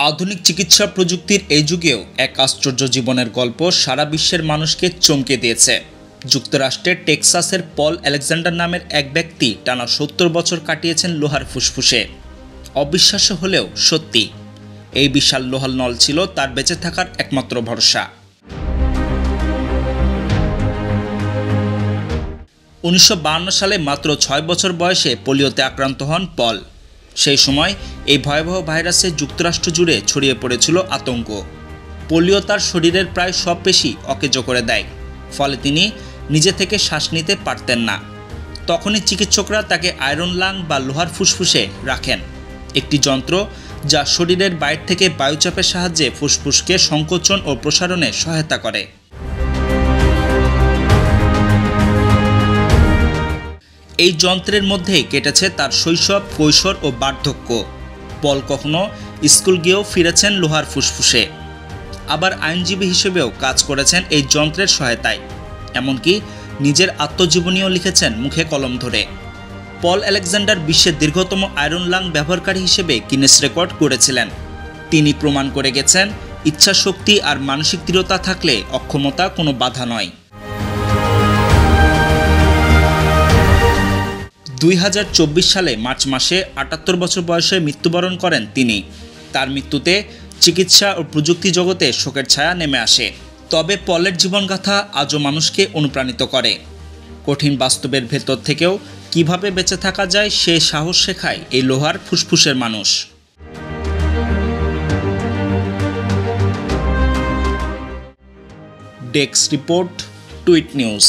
আধুনিক চিকিৎসা প্রযুক্তির এই যুগেও এক আশ্চর্য জীবনের গল্প সারা বিশ্বের মানুষকে চমকে দিয়েছে। যুক্তরাষ্ট্রের টেক্সাসের পল আলেকজান্ডার নামের এক ব্যক্তি টানা ৭০ বছর কাটিয়েছেন লোহার ফুসফুসে। অবিশ্বাস্য হলেও সত্যি, এই বিশাল লোহার নল ছিল তার বেঁচে থাকার একমাত্র ভরসা। ১৯৫২ সালে মাত্র ৬ বছর বয়সে পোলিওতে আক্রান্ত হন পল। সেই সময় এই ভয়াবহ ভাইরাসে যুক্তরাষ্ট্র জুড়ে ছড়িয়ে পড়েছিল আতঙ্ক। পোলিও তার শরীরের প্রায় সব পেশি অকেজো করে দেয়, ফলে তিনি নিজে থেকে শ্বাস নিতে পারতেন না। তখনই চিকিৎসকরা তাকে আয়রন লাং বা লোহার ফুসফুসে রাখেন, একটি যন্ত্র যা শরীরের বাইরে থেকে বায়ুচাপের সাহায্যে ফুসফুসকে সংকোচন ও প্রসারণে সহায়তা করে। এই যন্ত্রের মধ্যেই কেটেছে তার শৈশব, কৈশোর ও বার্ধক্য। পল কখনো স্কুল গিয়েও ফিরেছেন লোহার ফুসফুসে, আবার আইনজীবী হিসেবেও কাজ করেছেন এই যন্ত্রের সহায়তায়। এমনকি নিজের আত্মজীবনীও লিখেছেন মুখে কলম ধরে। পল আলেকজান্ডার বিশ্বের দীর্ঘতম আয়রন লাং ব্যবহারকারী হিসেবে গিনেস রেকর্ড গড়েছিলেন। তিনি প্রমাণ করে গেছেন, ইচ্ছাশক্তি আর মানসিক দৃঢ়তা থাকলে অক্ষমতা কোনো বাধা নয়। ২০২৪ সালে মার্চ মাসে ৭৮ বছর বয়সে মৃত্যুবরণ করেন তিনি। তার মৃত্যুতে চিকিৎসা ও প্রযুক্তি জগতে শোকের ছায়া নেমে আসে। তবে পলের জীবনগাথা আজও মানুষকে অনুপ্রাণিত করে। কঠিন বাস্তবের ভেতর থেকেও কিভাবে বেঁচে থাকা যায় সে সাহস শেখায় এই লোহার ফুসফুসের মানুষ। Desk report, tweet news.